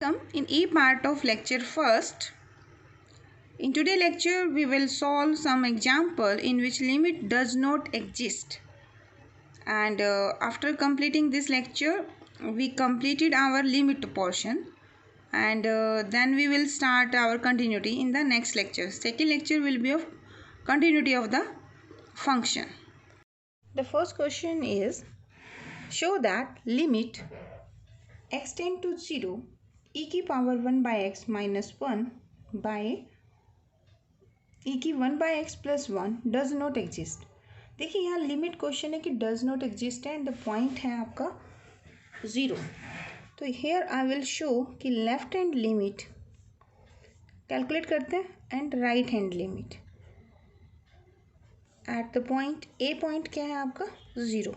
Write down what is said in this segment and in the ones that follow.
Welcome in E part of lecture first. In today's lecture, we will solve some example in which limit does not exist. And after completing this lecture, we completed our limit portion. And then we will start our continuity in the next lecture. Second lecture will be of continuity of the function. The first question is, show that limit x tend to 0 e की power 1 by x minus 1 by e की 1 by x plus 1 does not exist. देखिए यहाँ limit question है कि does not exist है and the point है आपका 0. तो हेयर आई विल शो कि लेफ्ट हैंड लिमिट कैलकुलेट करते हैं and right hand limit at the point A. Point क्या है आपका 0.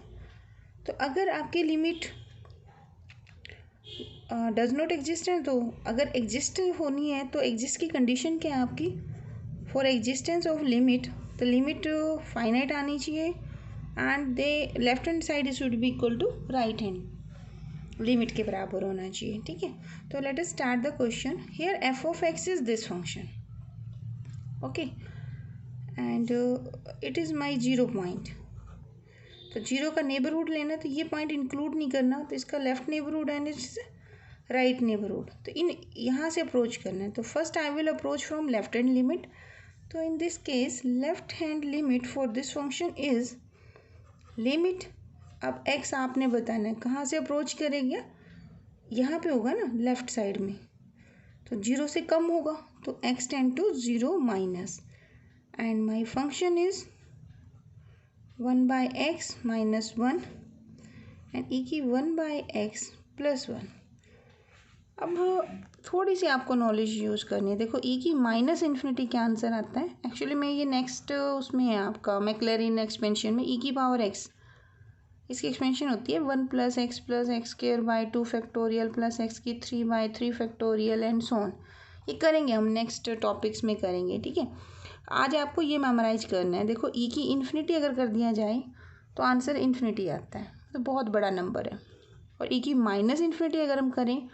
तो अगर आपकी लिमिट डज नॉट एग्जिस्ट है तो अगर एग्जिस्ट होनी है तो एग्जिस्ट की कंडीशन क्या है आपकी for existence of limit the limit finite आनी चाहिए and the left hand side should be equal to right hand limit के बराबर होना चाहिए. ठीक है, तो let us start the question. Here f of x is this function. Okay, and it is my 0 point. तो 0 का नेबरहुड लेना तो ये पॉइंट इंक्लूड नहीं करना, तो इसका left neighbourhood and it's right neighbourhood. तो इन यहाँ से अप्रोच करना है. तो first I will approach from left hand limit. तो in this case left hand limit for this function is limit. अब x आपने बताना है कहाँ से अप्रोच करेगा, यहाँ पे होगा ना लेफ्ट साइड में, तो 0 से कम होगा तो x tend to 0 minus and my function is 1 by x minus 1 and e की 1 by x plus 1. अब थोड़ी सी आपको नॉलेज यूज़ करनी है. देखो e की माइनस इन्फिनिटी क्या आंसर आता है. एक्चुअली में ये नेक्स्ट उसमें है आपका मैक्लैरिन एक्सपेंशन में e की पावर x, इसकी एक्सपेंशन होती है 1 + x square by 2 factorial plus x की 3 by 3 factorial and so on. ये करेंगे हम नेक्स्ट टॉपिक्स में करेंगे. ठीक है, आज आपको ये मेमोराइज करना है. देखो e की इन्फिनिटी अगर कर दिया जाए तो आंसर इन्फिनिटी आता है, तो बहुत बड़ा नंबर है. और e की माइनस इन्फिनिटी अगर हम करें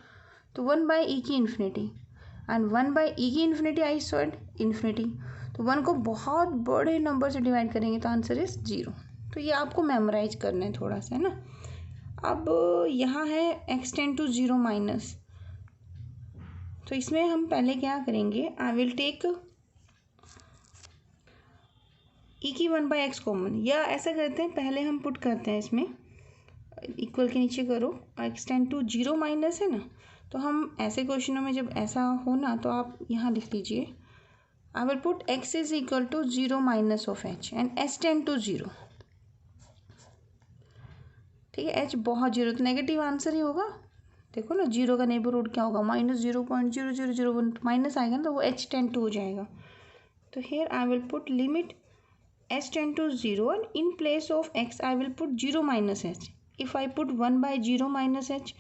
तो 1 by e की इन्फिनिटी एंड 1 by e की इन्फिनिटी आई सॉइड इन्फिनिटी. तो 1 को बहुत बड़े नंबर से डिवाइड करेंगे तो आंसर इज 0. तो ये आपको मेमोराइज करना है थोड़ा सा, है ना. अब यहाँ है x टेंड टू 0 माइनस. तो इसमें हम पहले क्या करेंगे, आई विल टेक e की 1 by x कॉमन, या ऐसा करते हैं पहले हम पुट करते हैं इसमें इक्वल के नीचे करो x टेंड टू 0 माइनस है ना. तो हम ऐसे क्वेश्चनों में जब ऐसा हो ना तो आप यहाँ लिख लीजिए I will put x is equal to 0 minus of h and s tend to 0. ठीक है, h बहुत 0 तो नेगेटिव आंसर ही होगा. देखो ना 0 का नेबरहुड क्या होगा -0.0001 माइनस आएगा ना तो वो h टेंड टू हो जाएगा. तो here I will put limit h tend to 0 and in place of x I will put 0 minus h. If I put 1 by 0 minus h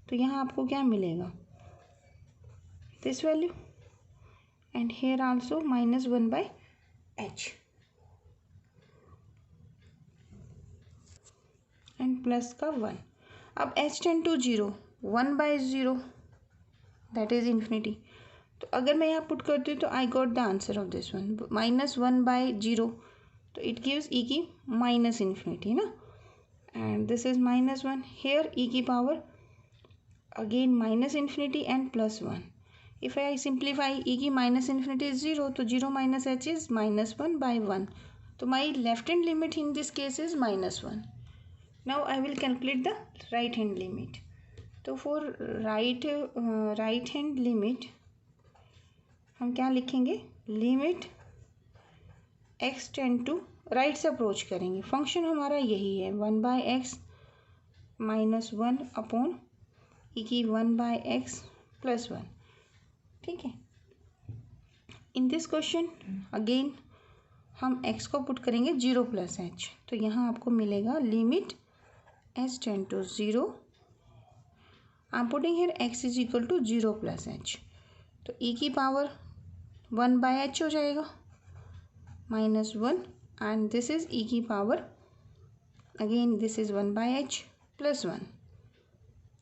तो यहाँ आपको क्या मिलेगा, this value and here also -1 by h and plus का 1. अब h tend to 0 1 by 0 that is infinity. तो अगर मैं यहाँ पुट करती हूँ तो I got the answer of this one -1 by 0. तो इट गिव्स e की माइनस इन्फिनिटी ना, and this is -1. Here e की power again minus infinity and plus 1. If I simplify e की माइनस इन्फिनिटी इज 0 तो 0 minus h is -1 by 1. तो my left hand limit in this case is -1. Now I will calculate the right hand limit. तो for right hand limit हम क्या लिखेंगे, limit x tend to right से approach करेंगे. Function हमारा यही है 1 by x minus 1 upon e की 1 by x प्लस 1. ठीक है, इन दिस क्वेश्चन अगेन हम x को पुट करेंगे 0 प्लस h. तो यहाँ आपको मिलेगा limit h tend to 0 I am putting here x is equal to 0 plus h. तो e की पावर 1 by h हो जाएगा -1 एंड दिस इज e की power again this is 1 by h plus 1.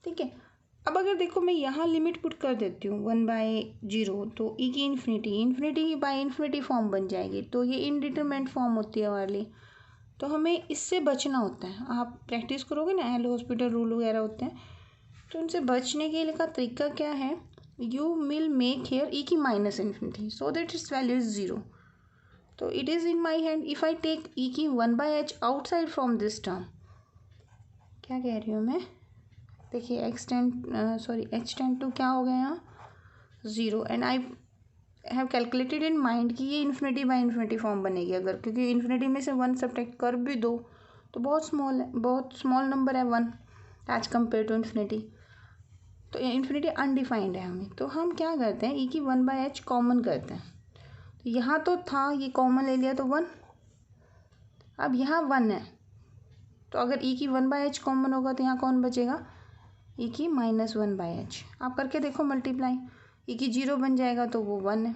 ठीक है, अब अगर देखो मैं यहाँ लिमिट पुट कर देती हूँ 1/0, तो ई की इन्फिनिटी बाई इन्फिनिटी फॉर्म बन जाएगी, तो ये इनडिटरमिनेट फॉर्म होती है वाली। तो हमें इससे बचना होता है। आप प्रैक्टिस करोगे ना, एल हॉस्पिटल रूल वगैरह होते हैं, तो उनसे बचने के लिए का तरीका क्या है, you will make here e की minus infinity so that its value is 0। तो it is in my hand if I take e की 1/h outside from this term. क्या कह रही हूँ मैं, देखिए h टेंड टू क्या हो गया यहाँ 0, and I have calculated in mind कि ये इन्फिनिटी बाई इन्फिनिटी फॉर्म बनेगी अगर, क्योंकि इन्फिनिटी में से 1 सब्ट्रैक्ट कर भी दो तो बहुत स्मॉल है, बहुत स्मॉल नंबर है 1 एज कम्पेयर टू इन्फिनिटी। तो इन्फिनिटी अनडिफाइंड है हमें, तो हम क्या करते हैं, ई की 1/h कॉमन करते हैं। तो यहाँ तो था, ये कॉमन ले लिया तो 1, अब यहाँ 1 है, तो अगर ई की 1/h कॉमन होगा तो यहाँ कौन बचेगा, ई की -1/h। आप करके देखो मल्टीप्लाई, ई की 0 बन जाएगा तो वो 1 है।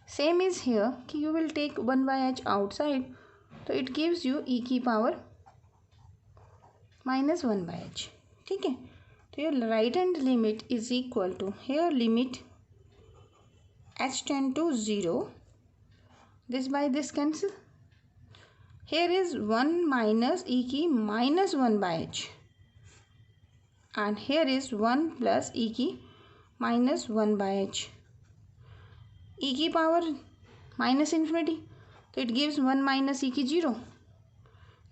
सेम इज़ हियर कि you will take 1/h outside, तो इट गिव्स यू ई की पावर -1/h। ठीक है, तो your right hand limit is equal to, here limit h tend to 0, this by this cancel, here is 1 minus e की -1/h, and here is 1 plus e की -1/h, e की power minus infinity, तो it gives 1 minus e की 0।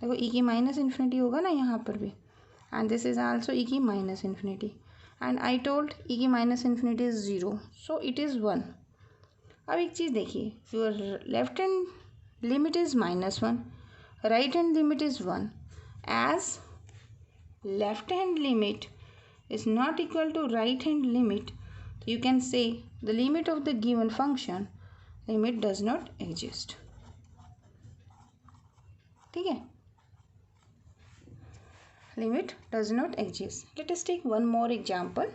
देखो e की minus infinity होगा ना यहाँ पर भी, and this is also e की minus infinity, and I told e की minus infinity is 0, so it is 1। अब एक चीज़ देखिए, your left hand limit is -1, right hand limit is 1, as left hand limit is not equal to right hand limit, so you can say the limit of the given function limit does not exist। ठीक है, limit does not exist। Let us take one more example।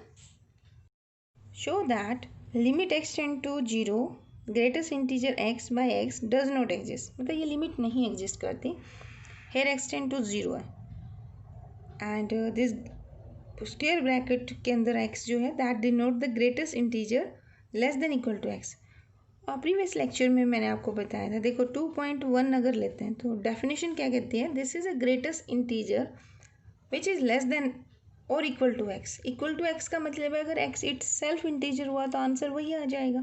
Show that limit x tend to 0 greatest integer x by x does not exist। मतलब ये limit नहीं exist करती। here x tend to 0 है, and this square bracket के अंदर x जो है that denote the greatest integer less than equal to x। और प्रीवियस लेक्चर में मैंने आपको बताया था, देखो 2.1 अगर लेते हैं तो डेफिनेशन क्या कहती है, this is a greatest integer which is less than और equal to x। Equal to x का मतलब है अगर x इट सेल्फ इंटीजर हुआ तो आंसर वही आ जाएगा।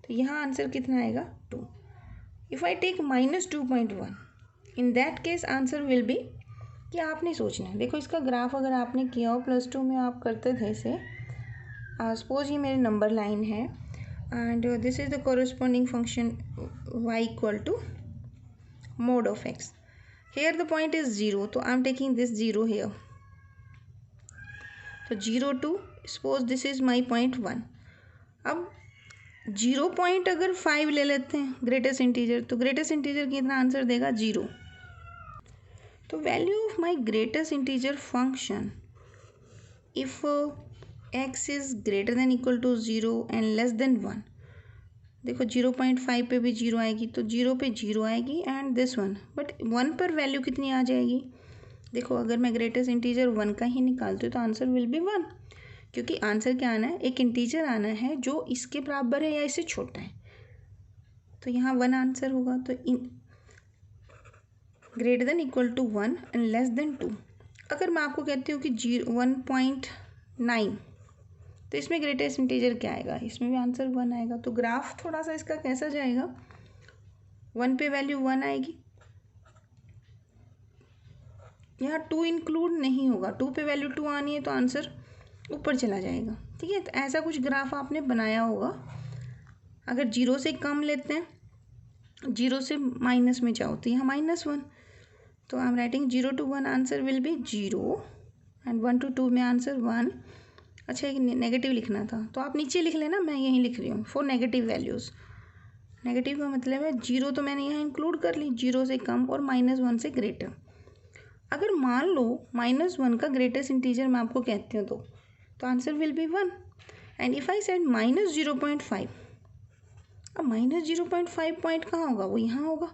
तो यहाँ आंसर कितना आएगा 2। If I take -2.1 in that case answer will be, कि आपने सोचना है, देखो इसका ग्राफ अगर आपने किया हो +2 में आप करते थे इसे, सपोज ये मेरे नंबर लाइन है and this is the corresponding function y equal to mod of x। Here the point is 0, तो I am taking this 0 here, तो 0 2, suppose this is my point 1। अब 0.5 ले लेते हैं ग्रेटेस्ट इंटीजर, तो ग्रेटेस्ट इंटीजर कितना answer देगा 0। तो value of my greatest integer function if x is greater than equal to 0 and less then 1, देखो 0.5 पे भी 0 आएगी, तो 0 पे 0 आएगी एंड दिस 1, बट 1 पर वैल्यू कितनी आ जाएगी, देखो अगर मैं ग्रेटेस्ट इंटीजर 1 का ही निकालती हूँ तो आंसर विल बी 1, क्योंकि आंसर क्या आना है, एक इंटीजर आना है जो इसके बराबर है या इससे छोटा है, तो यहाँ 1 आंसर होगा। तो in greater than equal to 1 and less than 2, अगर मैं आपको कहती हूँ कि 1.9, तो इसमें ग्रेटेस्ट इंटीजर क्या आएगा, इसमें भी आंसर 1 आएगा। तो ग्राफ थोड़ा सा इसका कैसा जाएगा, 1 पे वैल्यू 1 आएगी, यहाँ 2 इंक्लूड नहीं होगा, 2 पे वैल्यू 2 आनी है तो आंसर ऊपर चला जाएगा। ठीक है, तो ऐसा कुछ ग्राफ आपने बनाया होगा। अगर 0 से कम लेते हैं, 0 से माइनस में जाओ तो यहाँ -1, तो I am writing 0 to 1 answer will B 0 and 1 to 2 में आंसर 1। अच्छा, एक नेगेटिव लिखना था तो आप नीचे लिख लेना, मैं यहीं लिख रही हूँ फॉर नेगेटिव वैल्यूज़। नेगेटिव का मतलब है 0 तो मैंने यहाँ इंक्लूड कर ली, 0 से कम और -1 से ग्रेटर। अगर मान लो -1 का ग्रेटेस्ट इंटीजर मैं आपको कहती हूँ तो answer will B 1, and if I said -0.5, अब -0.5 पॉइंट कहाँ होगा, वो यहाँ होगा।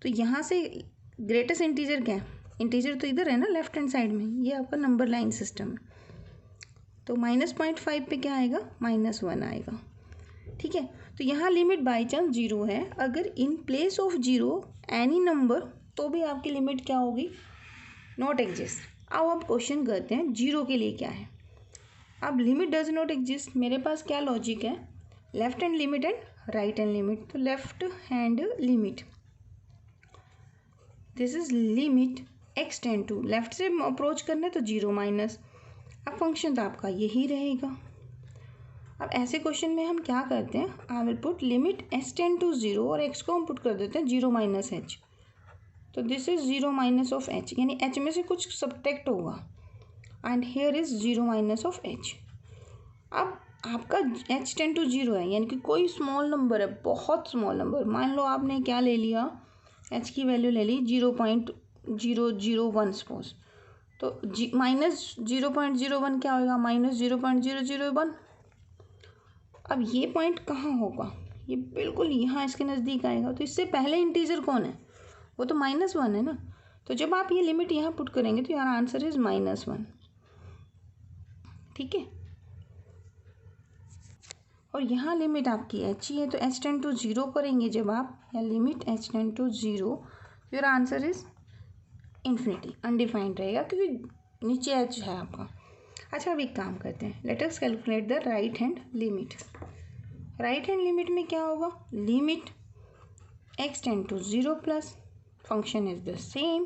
तो यहाँ से ग्रेटेस्ट इंटीजर क्या है, इंटीजर तो इधर है ना लेफ्ट हैंड साइड में, ये आपका नंबर लाइन सिस्टम है। तो -0.5 पे क्या आएगा, -1 आएगा। ठीक है, तो यहाँ लिमिट बाई चांस 0 है, अगर इन प्लेस ऑफ 0 एनी नंबर तो भी आपकी लिमिट क्या होगी, नॉट एग्जिस्ट। अब आप क्वेश्चन करते हैं 0 के लिए क्या है। अब लिमिट डज नॉट एग्जिस्ट, मेरे पास क्या लॉजिक है, left hand limit and right hand limit. तो left hand limit, this is limit x tend to, left से अप्रोच करना है तो 0 माइनस, अब फंक्शन तो आपका यही रहेगा। अब ऐसे क्वेश्चन में हम क्या करते हैं, I will put limit s tend to 0 और x को हम पुट कर देते हैं 0 माइनस h, तो this is 0 minus of h, यानी h में से कुछ सब्ट्रैक्ट होगा and here is 0 minus of h। अब आपका h टेंड टू 0 है, यानी कि कोई स्मॉल नंबर है, बहुत स्मॉल नंबर, मान लो आपने क्या ले लिया, h की वैल्यू ले ली 0.001 सपोज, तो -0.01 क्या होगा, -0.001। अब ये पॉइंट कहाँ होगा, ये बिल्कुल यहाँ इसके नज़दीक आएगा, तो इससे पहले इंटीजर कौन है, वो तो -1 है ना। तो जब आप ये लिमिट यहाँ पुट करेंगे तो यार आंसर इज -1। ठीक है, और यहाँ लिमिट आपकी h ही है, तो h टेंड टू 0 करेंगे जब आप, या limit h tend to 0, your answer is infinity, undefined रहेगा क्योंकि नीचे h है आपका। अच्छा, अब एक काम करते हैं, let us calculate the right hand limit. Right hand limit में क्या होगा, limit x tend to 0 plus function is the same,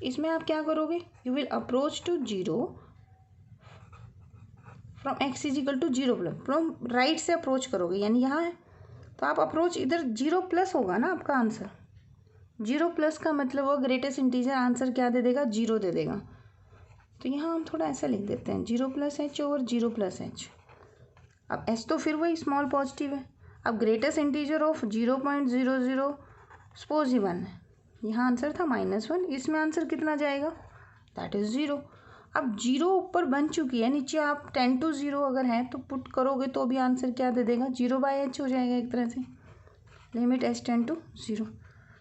इसमें आप क्या करोगे, you will approach to 0 from x is equal to 0 plus, from right से approach करोगे, यानी यहाँ है तो आप अप्रोच इधर 0 प्लस होगा ना आपका आंसर, 0 प्लस का मतलब वो ग्रेटेस्ट इंटीजर आंसर क्या दे देगा, 0 दे देगा। तो यहाँ हम थोड़ा ऐसा लिख देते हैं 0 plus h over 0 plus h। अब h तो फिर वही स्मॉल पॉजिटिव है, अब ग्रेटेस्ट इंटीजर ऑफ 0.00 सपोज ही 1 है, यहाँ आंसर था -1, इसमें आंसर कितना जाएगा, दैट इज़ 0। अब 0 ऊपर बन चुकी है, नीचे आप 10 to 0 अगर है तो पुट करोगे तो भी आंसर क्या दे देगा, 0/h हो जाएगा एक तरह से, लिमिट h टेंड टू 0।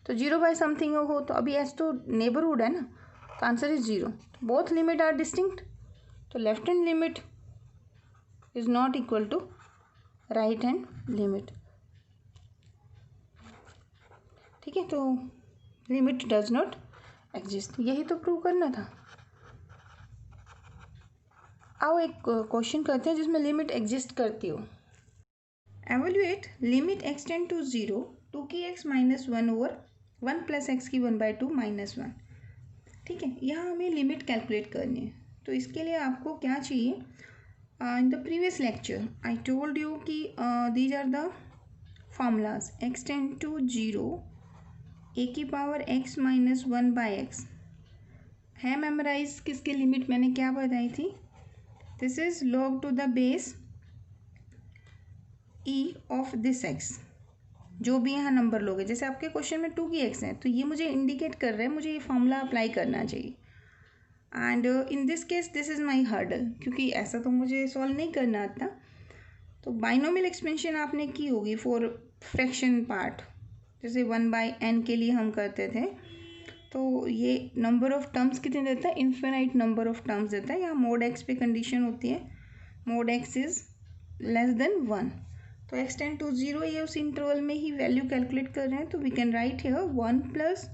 तो 0 बाई समथिंग हो, तो अभी h तो नेबरहुड है ना, तो answer is 0। Both limit are distinct, तो left hand limit is not equal to right hand limit. ठीक है, तो लिमिट डज नॉट एग्जिस्ट, यही तो प्रूव करना था। आओ एक क्वेश्चन करते हैं जिसमें लिमिट एग्जिस्ट करती हो। Evaluate limit x tend to 0 2 की x -1 ओवर 1 प्लस एक्स की 1/2 -1। ठीक है, यहाँ हमें लिमिट कैलकुलेट करनी है, तो इसके लिए आपको क्या चाहिए, in the previous lecture I told you कि these are the formulas, x tend to 0 a की पावर x -1/x है मेमोराइज, किसकी लिमिट मैंने क्या बताई थी, this is log to the base e of this x, जो भी यहाँ नंबर लोगे, जैसे आपके क्वेश्चन में 2 की x है तो ये मुझे इंडिकेट कर रहा है मुझे ये फॉर्मूला अप्लाई करना चाहिए, and in this case this is my hurdle, क्योंकि ऐसा तो मुझे सॉल्व नहीं करना आता। तो बाइनोमियल एक्सपेंशन आपने की होगी फॉर फ्रैक्शन पार्ट, जैसे 1/n के लिए हम करते थे, तो ये नंबर ऑफ टर्म्स कितने देता है, इन्फिनाइट नंबर ऑफ टर्म्स देता है, यहाँ मोड x पे कंडीशन होती है, mode x is less then 1, तो x टेंड टू 0 ये उस इंटरवल में ही वैल्यू कैलकुलेट कर रहे हैं, तो we can write here 1 plus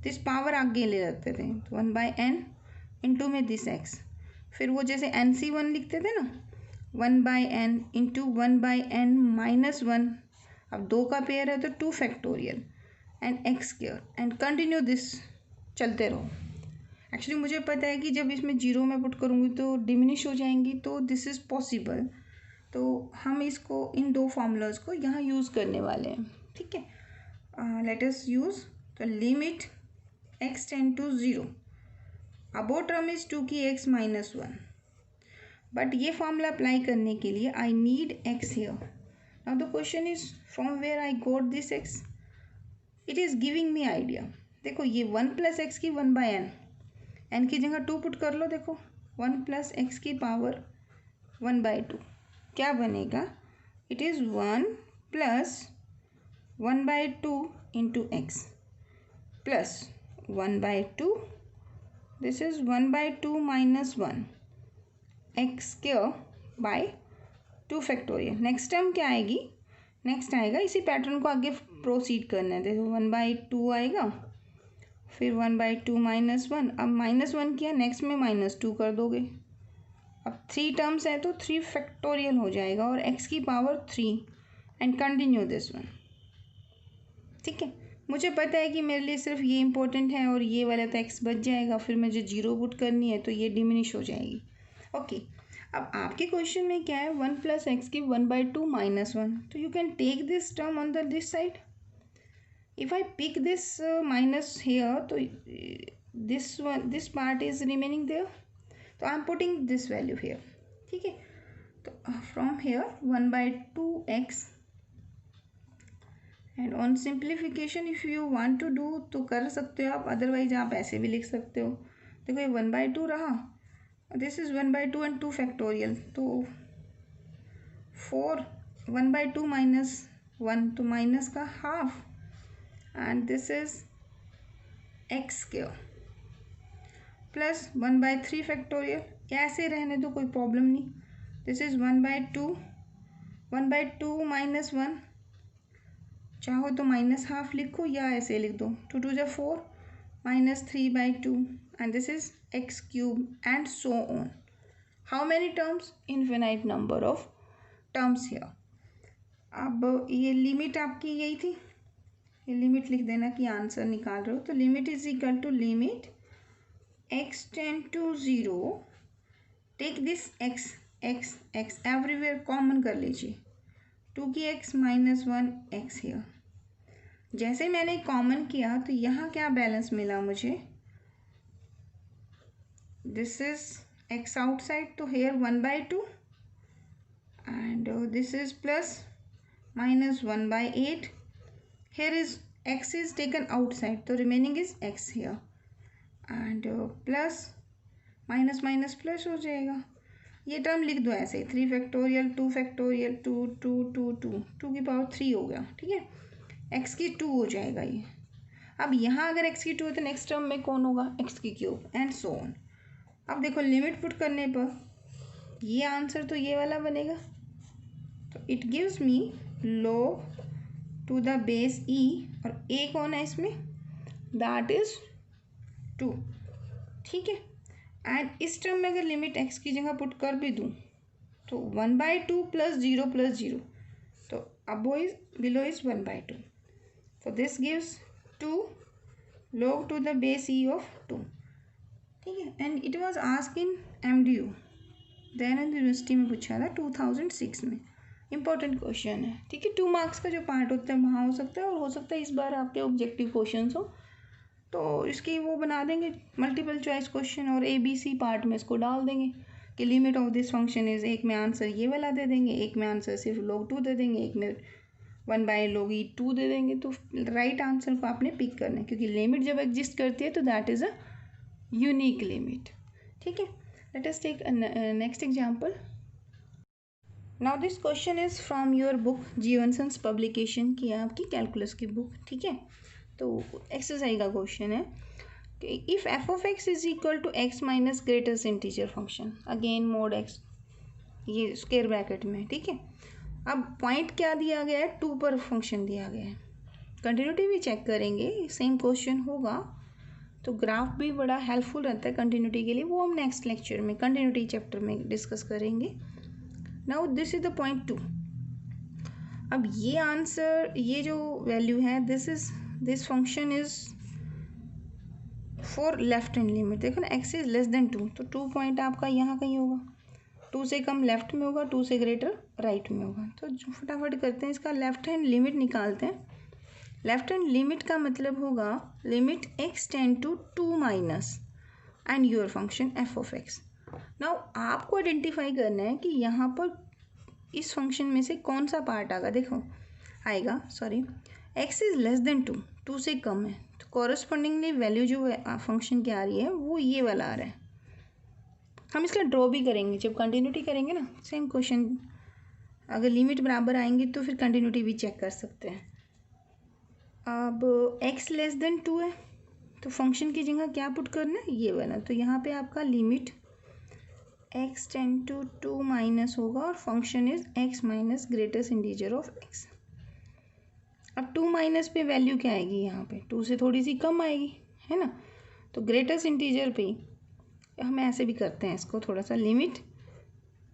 this power आगे ले जाते थे, तो 1/n इंटू में दिस x, फिर वो जैसे NC1 लिखते थे ना, 1/n इंटू 1/n -1, अब 2 का पेयर है तो 2 factorial and x square and continue this, चलते रहो। एक्चुअली मुझे पता है कि जब इसमें 0 में पुट करूँगी तो डिमिनिश हो जाएंगी, तो दिस इज़ पॉसिबल, तो हम इसको इन 2 फार्मूलाज को यहाँ यूज़ करने वाले हैं। ठीक है, लेट अस यूज़, तो limit x tend to 0, above term is 2 की x -1, बट ये फार्मूला अप्लाई करने के लिए I need x here. Now the question is from where I got this x, it is giving me idea. देखो ये 1 plus x की 1/n, n की जगह 2 पुट कर लो, देखो 1 प्लस एक्स की पावर 1/2 क्या बनेगा, it is 1 plus 1/2 into x plus 1/2, this is 1/2 -1 x square by 2 factorial. Next term क्या आएगी, नेक्स्ट आएगा, इसी पैटर्न को आगे प्रोसीड करना है। देखो 1/2 आएगा, फिर 1/2 -1, अब -1 किया, नेक्स्ट में -2 कर दोगे। अब 3 टर्म्स है तो 3 फैक्टोरियल हो जाएगा और x की power 3 and continue this one. ठीक है, मुझे पता है कि मेरे लिए सिर्फ ये इंपॉर्टेंट है और ये वाला तो x बच जाएगा, फिर मुझे 0 पुट करनी है तो ये डिमिनिश हो जाएगी। ओके, अब आपके क्वेश्चन में क्या है, 1 + x की 1/2 -1, तो you can take this term on the this side. If I pick this minus here, तो this part is remaining there, तो I am putting this value here। ठीक है, तो from here 1/2x and on simplification if you want to do तो कर सकते हो आप, अदरवाइज आप ऐसे भी लिख सकते हो। देखो ये 1/2 रहा, दिस इज 1/2 एंड 2 फैक्टोरियल, तो 4 1/2 -1 तो माइनस का half and this is x square plus 1/3 factorial, ऐसे रहने दो, कोई प्रॉब्लम नहीं। दिस इज 1/2 -1, चाहो तो -½ लिखो या ऐसे लिख दो, 2 2 = 4 -3/2 and this is x³ and so on. How many terms, infinite number of terms here. अब ये लिमिट आपकी यही थी, ये लिमिट लिख देना कि आंसर निकाल रहे हो, तो limit is equal to limit x tend to 0, take this x everywhere common कर लीजिए, 2 की x -1 x हियर। जैसे मैंने कॉमन किया तो यहाँ क्या बैलेंस मिला मुझे, दिस इज x आउटसाइड, तो here 1/2 and this is plus -1/8, here is x is taken outside, so remaining is x here and plus minus plus हो जाएगा। ये टर्म लिख दो ऐसे, 3 फैक्टोरियल 2 फैक्टोरियल 2 2 2 2 2 की पावर 3 हो गया। ठीक है, x की 2 हो जाएगा ये। अब यहाँ अगर x की 2 है तो नेक्स्ट टर्म में कौन होगा, x³ एंड सो ऑन। अब देखो लिमिट पुट करने पर ये आंसर तो ये वाला बनेगा, तो it gives me log to the base e, और a कौन है इसमें, दैट इज 2। ठीक है, एंड इस टर्म में अगर लिमिट x की जगह पुट कर भी दूँ तो 1/2 + 0 + 0, तो above is below is 1/2, so this gives 2 log to the base e of 2। ठीक है, and it was asked in MDU, Dayanand university में पूछा था 2006 में, इंपॉर्टेंट क्वेश्चन है। ठीक है, 2 मार्क्स का जो पार्ट होता है वहाँ हो सकता है, और हो सकता है इस बार आपके ऑब्जेक्टिव क्वेश्चन हो तो इसकी वो बना देंगे मल्टीपल चॉइस क्वेश्चन, और ABC पार्ट में इसको डाल देंगे कि limit of this function is, एक में आंसर ये वाला दे देंगे, एक में आंसर सिर्फ log 2 दे देंगे, एक में 1/log e2 दे देंगे। तो राइट आंसर को आपने पिक करना है, क्योंकि लिमिट जब एग्जिस्ट करती है तो that is a unique limit. ठीक है, let us take next example. Now this question is from your book Jeevansons publication की है आपकी कैलकुलस की बुक। ठीक है, तो एक्सरसाइज का क्वेश्चन है कि if f(x) is equal to x minus greatest integer function, again mod x, ये स्क्वायर ब्रैकेट में। ठीक है, अब पॉइंट क्या दिया गया है, 2 पर फंक्शन दिया गया है। कंटिन्यूटी भी चेक करेंगे, सेम क्वेश्चन होगा तो ग्राफ भी बड़ा हेल्पफुल रहता है कंटिन्यूटी के लिए, वो हम नेक्स्ट लेक्चर में कंटिन्यूटी चैप्टर में डिस्कस करेंगे। Now this is the point 2। अब ये आंसर, ये जो वैल्यू है, this function is for left hand limit. देखो ना, x इज लेस देन 2, तो 2 पॉइंट आपका यहाँ कहीं होगा, 2 से कम लेफ्ट में होगा, 2 से ग्रेटर राइट में होगा। तो फटाफट करते हैं, इसका लेफ्ट हैंड लिमिट निकालते हैं। लेफ्ट हैंड लिमिट का मतलब होगा limit x tend to 2 minus and your function f(x)। Now आपको आइडेंटिफाई करना है कि यहाँ पर इस फंक्शन में से कौन सा पार्ट आएगा। देखो आएगा, sorry, x is less than 2, 2 से कम है, तो कॉरस्पॉन्डिंगली वैल्यू जो फंक्शन की आ रही है वो ये वाला आ रहा है। हम इसका ड्रॉ भी करेंगे जब कंटिन्यूटी करेंगे ना, सेम क्वेश्चन, अगर लिमिट बराबर आएंगी तो फिर कंटिन्यूटी भी चेक कर सकते हैं। अब x लेस देन 2 है तो फंक्शन की जगह क्या पुट करना है, ये वाला। तो यहाँ पे आपका limit x tend to 2 minus होगा और function is x minus greatest integer of x। अब 2 माइनस पे वैल्यू क्या आएगी, यहाँ पे 2 से थोड़ी सी कम आएगी, है ना। तो ग्रेटेस्ट इंटीजर पे हम ऐसे भी करते हैं इसको थोड़ा सा लिमिट।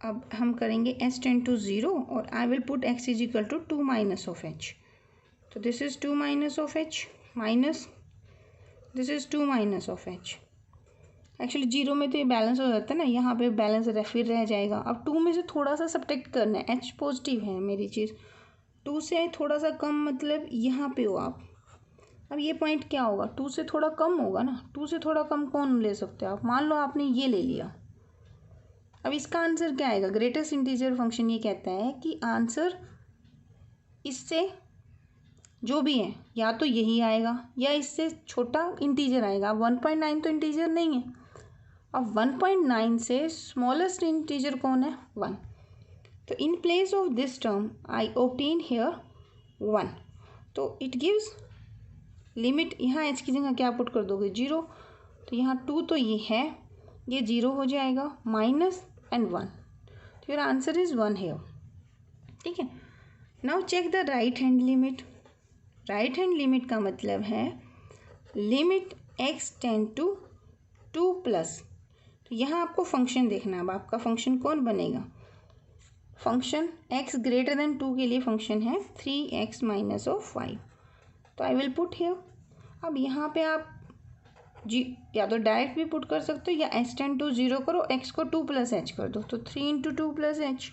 अब हम करेंगे h टेंड टू 0 और I will put x is equal to 2 minus of h। तो this is 2 minus of h minus this is 2 minus of h। Actually 0 में तो ये बैलेंस हो जाता है ना, यहाँ पे बैलेंस फिर रह जाएगा। अब 2 में से थोड़ा सा सब्ट्रैक्ट करना है, h पॉजिटिव है मेरी चीज़, 2 से थोड़ा सा कम मतलब यहाँ पे हो आप। अब ये पॉइंट क्या होगा, 2 से थोड़ा कम होगा ना, 2 से थोड़ा कम कौन ले सकते हो आप। मान लो आपने ये ले लिया, अब इसका आंसर क्या आएगा। ग्रेटेस्ट इंटीजर फंक्शन ये कहता है कि आंसर इससे जो भी है या तो यही आएगा या इससे छोटा इंटीजर आएगा। अब 1.9 तो इंटीजर नहीं है, अब 1.9 से स्मॉलेस्ट इंटीजर कौन है, 1। तो in place of this term I obtain here 1। तो इट गिव्स लिमिट, यहाँ h की जगह क्या पुट कर दोगे, 0। तो यहाँ 2 तो ये है, ये 0 हो जाएगा, माइनस एंड 1। तो योर आंसर इज 1 हियर। ठीक है, now check the right hand limit. Right hand limit का मतलब है limit x tend to 2 plus. तो यहाँ आपको फंक्शन देखना है। अब आपका फंक्शन कौन बनेगा, फंक्शन x ग्रेटर देन 2 के लिए फंक्शन है 3x माइनस ऑफ 5। तो आई विल पुट हियर। अब यहाँ पे आप जी या तो डायरेक्ट भी पुट कर सकते हो या h टेंड टू 0 करो, x को 2 प्लस h कर दो। तो 3 इंटू 2 प्लस h,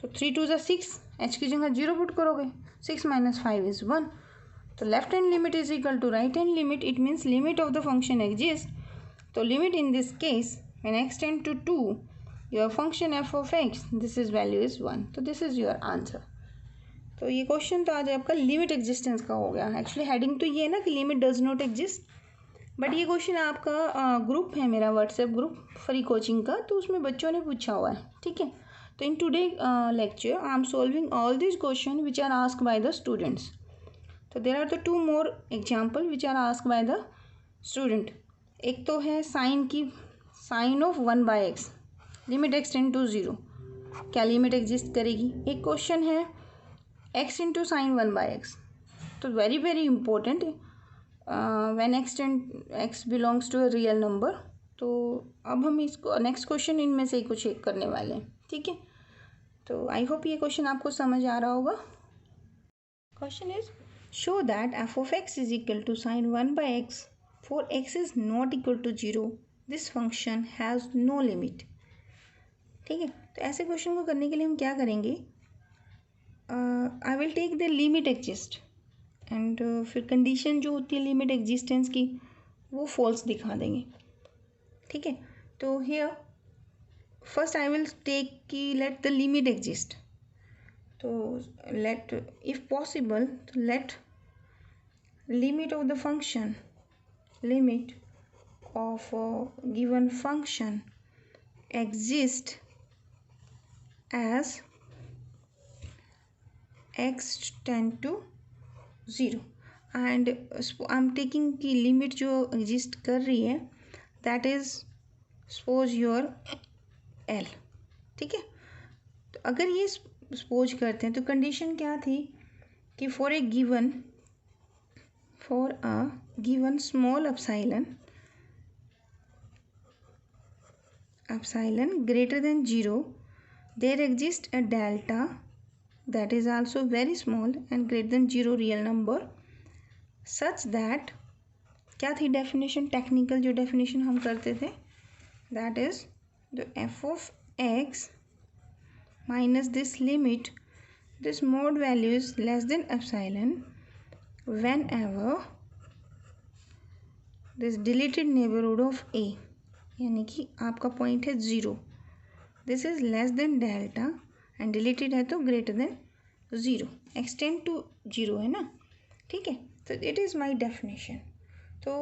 तो 3 2 ज़ा 6, h की जगह 0 पुट करोगे, 6 माइनस 5 इज 1। तो left hand limit is equal to right hand limit, it means limit of the function exist. तो limit in this case when x tend to 2 your function f of x this is value is 1। तो this is your answer. तो ये question तो आज आपका limit existence का हो गया। एक्चुअली हेडिंग तो ये है ना कि limit does not exist, but ये क्वेश्चन आपका ग्रुप है मेरा व्हाट्सएप ग्रुप फ्री कोचिंग का, तो उसमें बच्चों ने पूछा हुआ है। ठीक है, तो in today lecture I am solving all these questions which are asked by the students. तो there are the 2 more example which are asked by the student. एक तो है साइन की, sine of 1/x limit x tend to 0, क्या limit exist करेगी। एक question है x into sine 1/x। तो very very important when x belongs to a real number. तो अब हम इसको नेक्स्ट क्वेश्चन इनमें से कुछ एक करने वाले हैं। ठीक है, तो आई होप ये क्वेश्चन आपको समझ आ रहा होगा। Question is show that f of x is equal to sine 1/x for x is not equal to 0 this function has no limit. ठीक है, तो ऐसे क्वेश्चन को करने के लिए हम क्या करेंगे, I will take the limit exist and फिर कंडीशन जो होती है लिमिट एग्जिस्टेंस की वो फॉल्स दिखा देंगे। ठीक है, तो here first I will take कि लेट द लिमिट एग्जिस्ट। तो लेट इफ पॉसिबल तो let limit of the function, limit of given function exist as x tend to 0 and I'm taking की लिमिट जो एग्जिस्ट कर रही है that is suppose your L। ठीक है, तो अगर ये सपोज करते हैं तो कंडीशन क्या थी कि for a given small epsilon greater than 0 there exists a delta that is also very small and greater than 0 real number such that क्या थी डेफिनेशन, टेक्निकल जो डेफिनेशन हम करते थे that is the f of x minus this limit this mod value is less than epsilon whenever this deleted neighborhood of a, यानी कि आपका point है 0, this is less than delta and deleted है तो greater than 0, extend to 0 है ना। ठीक है, तो इट इज़ माई डेफिनेशन। तो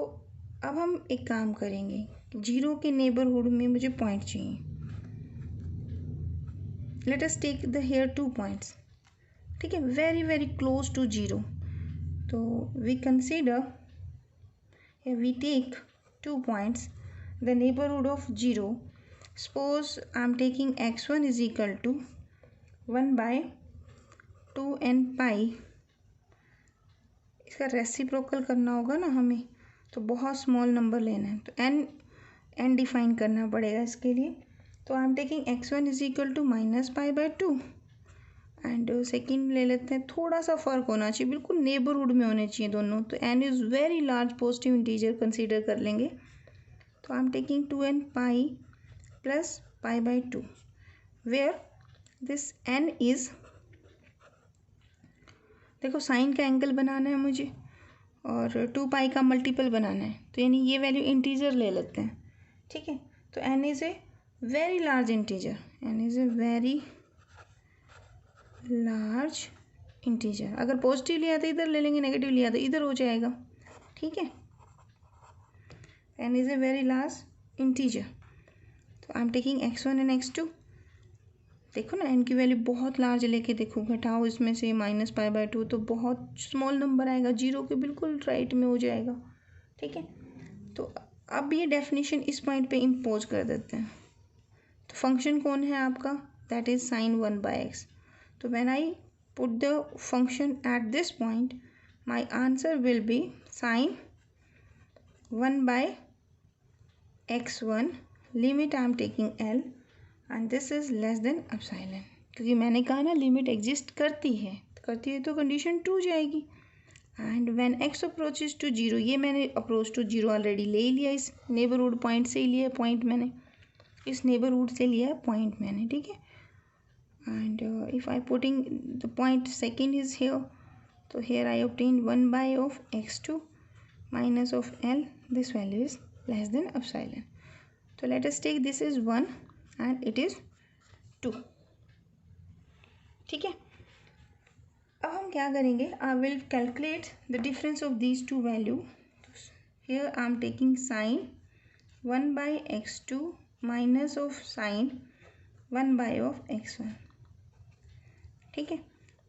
अब हम एक काम करेंगे, 0 के नेबरहुड में मुझे पॉइंट चाहिए। Let us take the here 2 points. ठीक है, वेरी वेरी क्लोज टू 0। तो we consider we take 2 points the neighborhood of 0. Suppose I am taking x1 is equal to 1 by 2n pi. इसका reciprocal करना होगा ना हमें, तो बहुत स्मॉल नंबर लेना है, तो n डिफाइन करना पड़ेगा इसके लिए. तो I am taking x1 is equal to -π/2 and second ले लेते हैं. थोड़ा सा फ़र्क होना चाहिए, बिल्कुल नेबरहुड में होने चाहिए दोनों. तो n is very large positive integer consider कर लेंगे. तो I am taking 2n pi plus π/2 where this n is, देखो साइन का एंगल बनाना है मुझे और 2 पाई का मल्टीपल बनाना है, तो यानी ये वैल्यू इंटीजर ले लेते हैं. ठीक है, तो n is a very large integer, n is a very large integer. अगर पॉजिटिव लिया तो इधर ले लेंगे, नेगेटिव लिया तो इधर हो जाएगा. ठीक है, n is a very large integer. तो I am taking x1 and x2. देखो ना n की वैल्यू बहुत लार्ज लेके देखो, घटाओ इसमें से -π/2 तो बहुत स्मॉल नंबर आएगा, 0 के बिल्कुल राइट में हो जाएगा. ठीक है, तो अब ये डेफिनेशन इस पॉइंट पे इम्पोज कर देते हैं. तो फंक्शन कौन है आपका, दैट इज sin 1/x. तो when I put the function at this point my answer will be sin 1/x1 limit I am taking l and this is less than epsilon. क्योंकि मैंने कहा ना लिमिट एग्जिस्ट करती है तो condition true जाएगी. And when x approaches to 0, ये मैंने अप्रोच टू 0 ऑलरेडी ले लिया, इस नेबरहुड पॉइंट से ही लिया पॉइंट मैंने, इस नेबरहुड से लिया पॉइंट मैंने. ठीक है, and if I putting the point second is here, तो here I obtain 1 of x2 minus of l, this value is less than epsilon. तो let us take this is 1 and it is 2. ठीक है, अब हम क्या करेंगे, I will calculate the difference of these two value. Here I am taking sin 1/x2 minus of sin 1 of x1. ठीक है,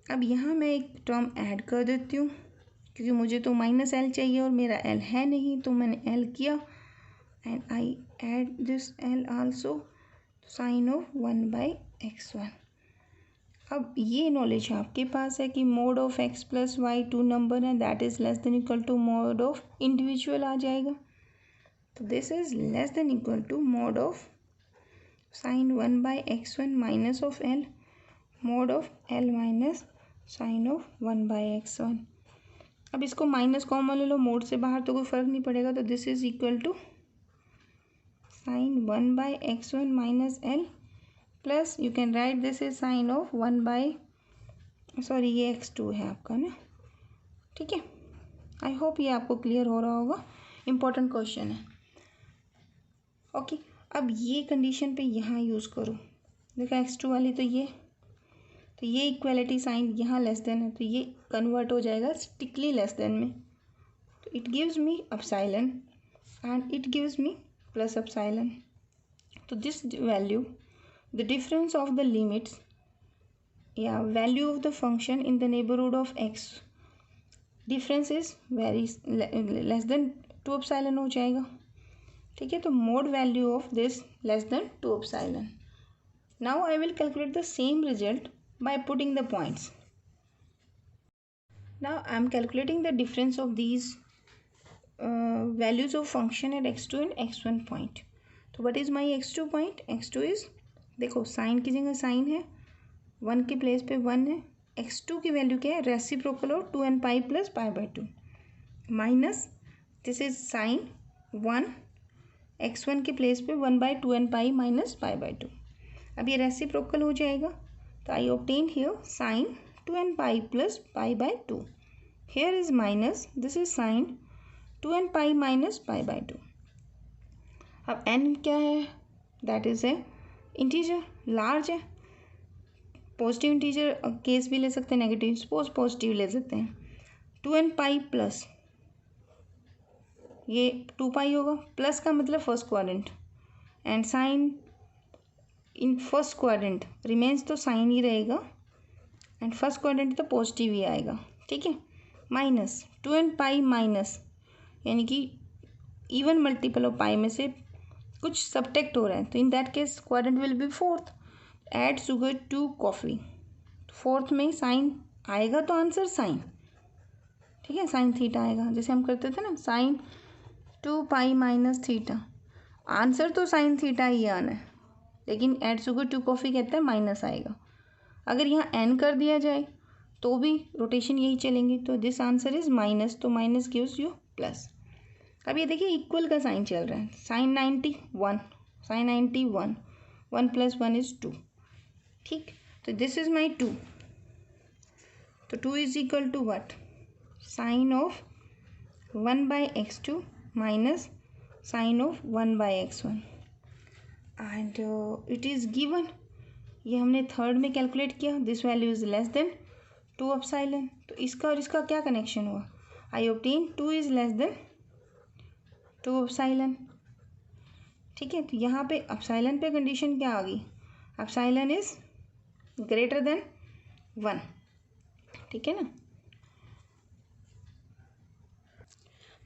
अब यहाँ मैं एक टर्म ऐड कर देती हूँ, क्योंकि मुझे तो -l चाहिए और मेरा l है नहीं, तो मैंने l किया and I add this l also, sine of 1/x1. अब ये नॉलेज आपके पास है कि mod of x plus y 2 number है, that is less than equal to mod of individual आ जाएगा. तो this is less than equal to mod of sine 1/x1 minus of l, mod of l minus sine of 1/x1. अब इसको minus common ले लो, mode से बाहर तो कोई फ़र्क नहीं पड़ेगा. तो this is equal to sine 1/x1 minus l plus you can write this is sine of ये x2 है आपका ना. ठीक है, आई होप ये आपको क्लियर हो रहा होगा, इम्पोर्टेंट क्वेश्चन है. ओके, अब ये कंडीशन पे यहाँ यूज़ करो. देखो x2 वाली तो ये इक्वालिटी साइन यहाँ लेस देन है, तो ये कन्वर्ट हो जाएगा स्ट्रिक्टली लेस देन में. तो it gives me epsilon and it gives me plus epsilon. तो this value, the difference of the limits, value of the function in the neighborhood of x, difference is very less than 2 epsilon हो जाएगा. ठीक है, तो mod value of this less than 2 epsilon. Now I will calculate the same result by putting the points. Now I am calculating the difference of these values of function at x2 and x1 point. तो what is my x2 point? x2 is, देखो sign की जगह sign है, 1 के place पे 1 है. x2 की value क्या है, रेसिप्रोकल और 2n pi plus π/2 minus this is sine 1, x1 के प्लेस पे 1/2n पाई माइनस π/2. अब ये रेसिप्रोकल हो जाएगा, तो I obtain here sine 2n pi plus π/2. Here is minus, this is sine 2n pi minus π/2. अब n क्या है, that is a integer, large है. पॉजिटिव इंटीजर केस भी ले सकते हैं, नेगेटिव सपोज पॉजिटिव ले सकते हैं. 2n पाई प्लस ये 2 पाई होगा, प्लस का मतलब first quadrant, and sine in first quadrant remains, तो साइन ही रहेगा, एंड फर्स्ट क्वाड्रेंट तो पॉजिटिव ही आएगा. ठीक है, माइनस 2n पाई माइनस, यानी कि इवन मल्टीपल ऑफ पाई में से कुछ सब्ट्रैक्ट हो रहा है, तो in that case quadrant will be fourth. Add sugar to coffee, fourth में साइन आएगा तो आंसर साइन, ठीक है, साइन थीटा आएगा. जैसे हम करते थे ना, साइन 2 माइनस थीटा, आंसर तो साइन थीटा ही आना है, लेकिन ऐड शुगर टू कॉफ़ी कहता है माइनस आएगा. अगर यहाँ एन कर दिया जाए तो भी रोटेशन यही चलेंगे, तो दिस आंसर इज माइनस, तो माइनस गिव्स यू प्लस. अब ये देखिए इक्वल का साइन चल रहा है, साइन 91, साइन 91, 1 + 1 = 2, ठीक. तो दिस इज माई 2, तो 2 is equal to what, sine of 1/x2 minus sine of 1/x1, and it is given. ये हमने थर्ड में कैलकुलेट किया, this value is less than 2 epsilon. तो इसका और इसका क्या कनेक्शन हुआ, I obtain 2 is less than 2 epsilon, ठीक है. तो यहाँ पे एप्सिलॉन पे कंडीशन क्या आ गई, एप्सिलॉन इज ग्रेटर देन 1, ठीक है ना.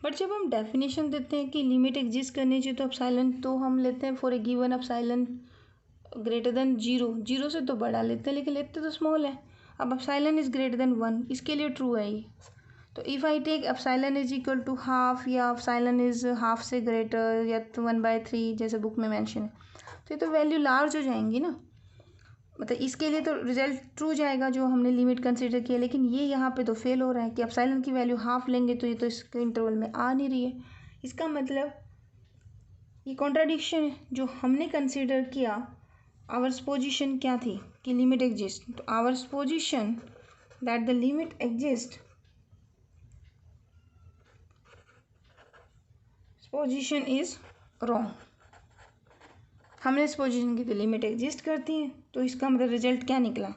बट जब हम डेफिनेशन देते हैं कि लिमिट एग्जिस्ट करनी चाहिए तो एप्सिलॉन, तो हम लेते हैं for a given epsilon greater than 0, 0 से तो बड़ा लेते हैं, लेकिन लेते तो स्मॉल है. अब एप्सिलॉन इज ग्रेटर देन 1, इसके लिए ट्रू है ये. तो if I take epsilon is equal to half, या एप्सिलॉन इज हाफ से ग्रेटर, या 1/3 जैसे बुक में मेंशन है, तो ये तो वैल्यू लार्ज हो जाएंगी ना. मतलब इसके लिए तो रिजल्ट ट्रू जाएगा जो हमने लिमिट कंसीडर किया, लेकिन ये यहाँ पे तो फेल हो रहा है कि एप्सिलॉन की वैल्यू हाफ लेंगे तो ये तो इसके इंटरवल में आ नहीं रही है. इसका मतलब ये कॉन्ट्राडिक्शन है. जो हमने कंसीडर किया, आवर पोजिशन क्या थी कि लिमिट एग्जिस्ट, तो our position that the limit exist, position is wrong. हमने इस पोजिशन की तो लिमिट एग्जिस्ट करती है, तो इसका मतलब रिजल्ट क्या निकला,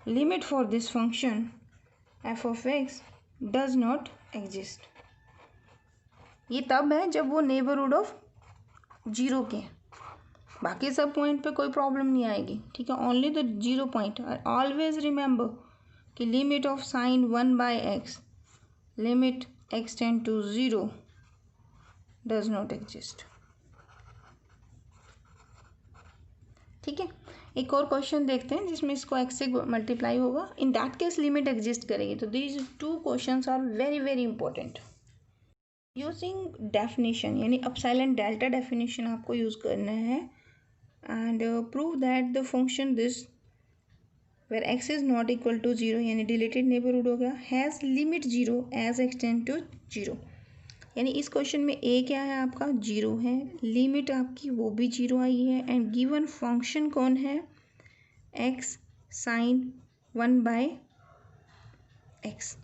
limit for this function F of x does not exist. ये तब है जब वो नेबरहुड ऑफ 0 के, बाकी सब पॉइंट पे कोई प्रॉब्लम नहीं आएगी, ठीक है. Only the 0 point. Always remember कि limit of sine 1/x, limit x tend to 0 does not exist, ठीक है. एक और क्वेश्चन देखते हैं जिसमें इसको x से मल्टीप्लाई होगा, in that case limit exist करेगी. तो these 2 questions are very very important. Using definition, यानी एप्सिलॉन डेल्टा डेफिनेशन आपको यूज़ करना है, and prove that the function this where x is not equal to 0, यानी deleted neighbourhood हो गया, has limit 0 as x tend to 0. यानी इस question में a क्या है आपका, 0 है, लिमिट आपकी वो भी 0 आई है, एंड गिवन फंक्शन कौन है, x साइन 1/x,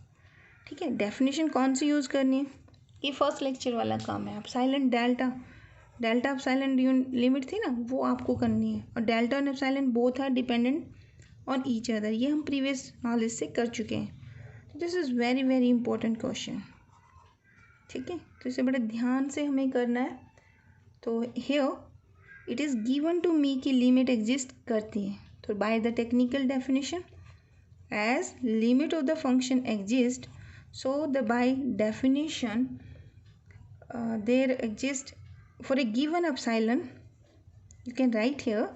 ठीक है. डेफिनेशन कौन सी यूज़ करनी है, ये फर्स्ट लेक्चर वाला काम है. Epsilon delta, delta epsilon limit थी ना, वो आपको करनी है, और डेल्टा और epsilon both are dependent on each other, ये हम प्रीवियस नॉलेज से कर चुके हैं. This is very very important question, ठीक है. तो इसे बड़े ध्यान से हमें करना है. तो here it is given to me कि लिमिट एग्जिस्ट करती है, तो by the technical definition as limit of the function exist, so the by definition there exist for a given epsilon, you can write here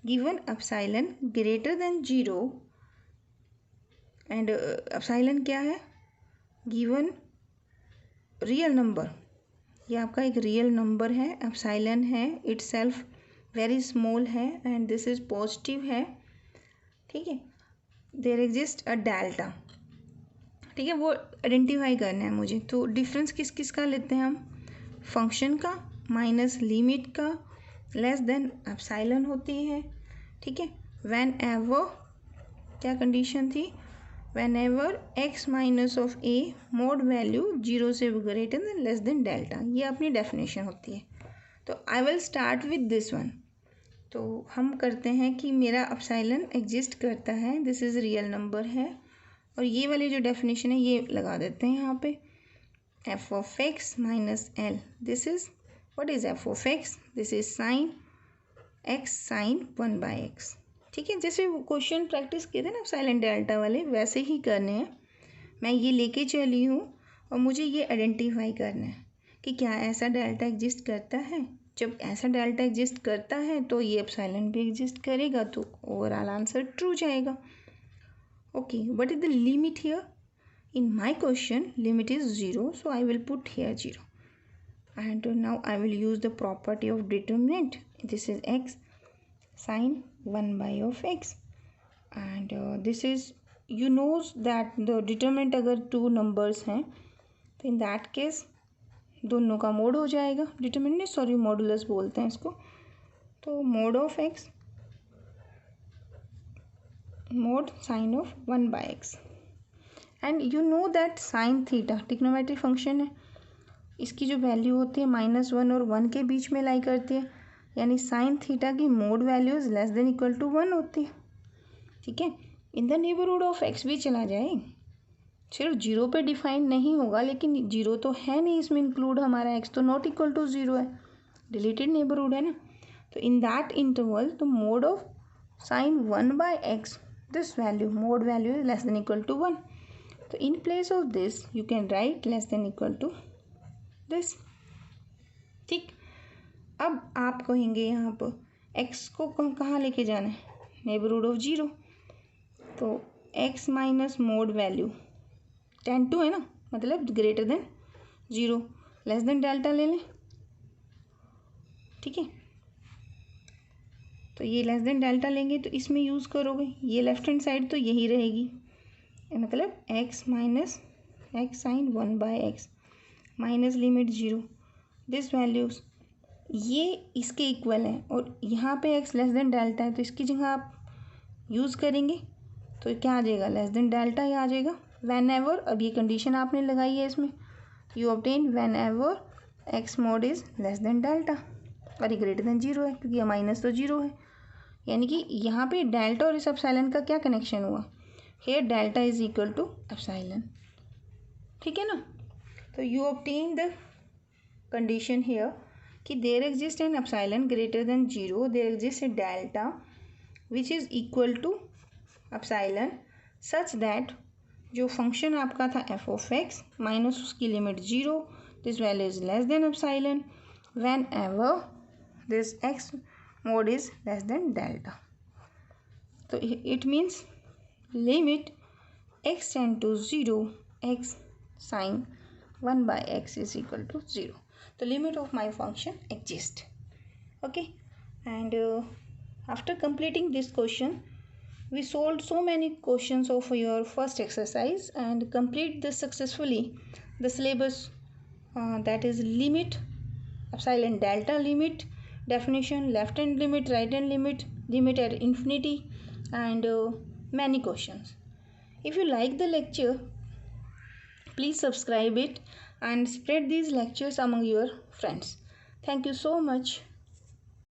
given epsilon greater than 0, and epsilon क्या है, given real number, ये आपका एक real number है, epsilon है, itself very small है, and this is positive है, ठीक है. देयर एग्जिस्ट अ डेल्टा, ठीक है, वो आइडेंटिफाई करना है मुझे. तो डिफरेंस किस किस का लेते हैं हम, फंक्शन का माइनस लिमिट का, लेस देन एप्सिलॉन होती है, ठीक है. व्हेन एवर, क्या कंडीशन थी, when ever x minus of A mode value 0 से greater than less than delta, ये अपनी डेफिनेशन होती है. तो I will start with this one. तो हम करते हैं कि मेरा एप्सिलॉन एग्जिस्ट करता है, दिस इज़ रियल नंबर है, और ये वाली जो डेफिनेशन है ये लगा देते हैं यहाँ पे, f of x minus l, this is what is f of x, this is sine x sine 1/x, ठीक है. जैसे क्वेश्चन प्रैक्टिस किए थे ना एप्सिलॉन डेल्टा वाले, वैसे ही करने हैं. मैं ये लेके चली हूँ और मुझे ये आइडेंटिफाई करना है कि क्या ऐसा डेल्टा एग्जिस्ट करता है जब ऐसा डेल्टा एग्जिस्ट करता है तो ये एप्सिलॉन भी एग्जिस्ट करेगा, तो ओवरऑल आंसर ट्रू जाएगा. Okay, what is the limit here? In my question, limit is 0, so I will put here 0. And now I will use the property of determinant. This is x sine 1 by of x. And this is, you know that the determinant अगर two numbers हैं तो in that case दोनों का mode हो जाएगा. Determinant sorry modulus बोलते हैं इसको. तो mod of x mod sine of 1 by x. And you know that sine theta trigonometric function है. इसकी जो वैल्यू होती है -1 और 1 के बीच में लाई करती है, यानी साइन थीटा की mod values less than equal to 1 होती है. ठीक है, in the neighbourhood of x भी चला जाए, सिर्फ 0 पे डिफाइन नहीं होगा, लेकिन 0 तो है नहीं इसमें इंक्लूड, हमारा एक्स तो नॉट इक्वल टू 0 है, डिलीटेड नेबरहुड है ना. तो in that interval the mod of sine 1 by x, this value mod value is less than equal to 1. तो in place of this you can write less than equal to this. ठीक, अब आप कहेंगे यहाँ पर x को कहाँ लेके जाना है? Neighbourhood of 0. तो x minus mod value tend to है ना, मतलब greater than 0, less than delta ले लें. ठीक है, तो ये लेस देन डेल्टा लेंगे तो इसमें यूज़ करोगे, ये लेफ्ट हैंड साइड तो यही रहेगी, मतलब x minus x sine 1 by x minus limit 0, this values ये इसके इक्वल है, और यहाँ पे x लेस देन डेल्टा है तो इसकी जगह आप यूज़ करेंगे तो क्या आ जाएगा? लेस देन डेल्टा ही आ जाएगा. वैन एवर, अब ये कंडीशन आपने लगाई है इसमें, you obtain van ever x mode is less than delta और ये ग्रेटर देन 0 है, क्योंकि ये माइनस तो 0 है, यानी कि यहाँ पे डेल्टा और इस एप्सिलॉन का क्या कनेक्शन हुआ? Here delta is equal to epsilon. ठीक है ना. तो you obtain the condition here कि there exists an epsilon greater than 0, there exists a delta which is equal to epsilon such that जो फंक्शन आपका था f of x माइनस उसकी limit 0, this value is less than epsilon whenever this x mode is less than delta. तो it means limit x tend to 0 x sine 1 by x is equal to 0. The limit of my function exists. Okay, and after completing this question we solved so many questions of your first exercise and complete this successfully the syllabus, that is limit, epsilon delta limit, definition, left hand limit, right hand limit, limit at infinity, and many questions. If you like the lecture, please subscribe it and spread these lectures among your friends. Thank you so much.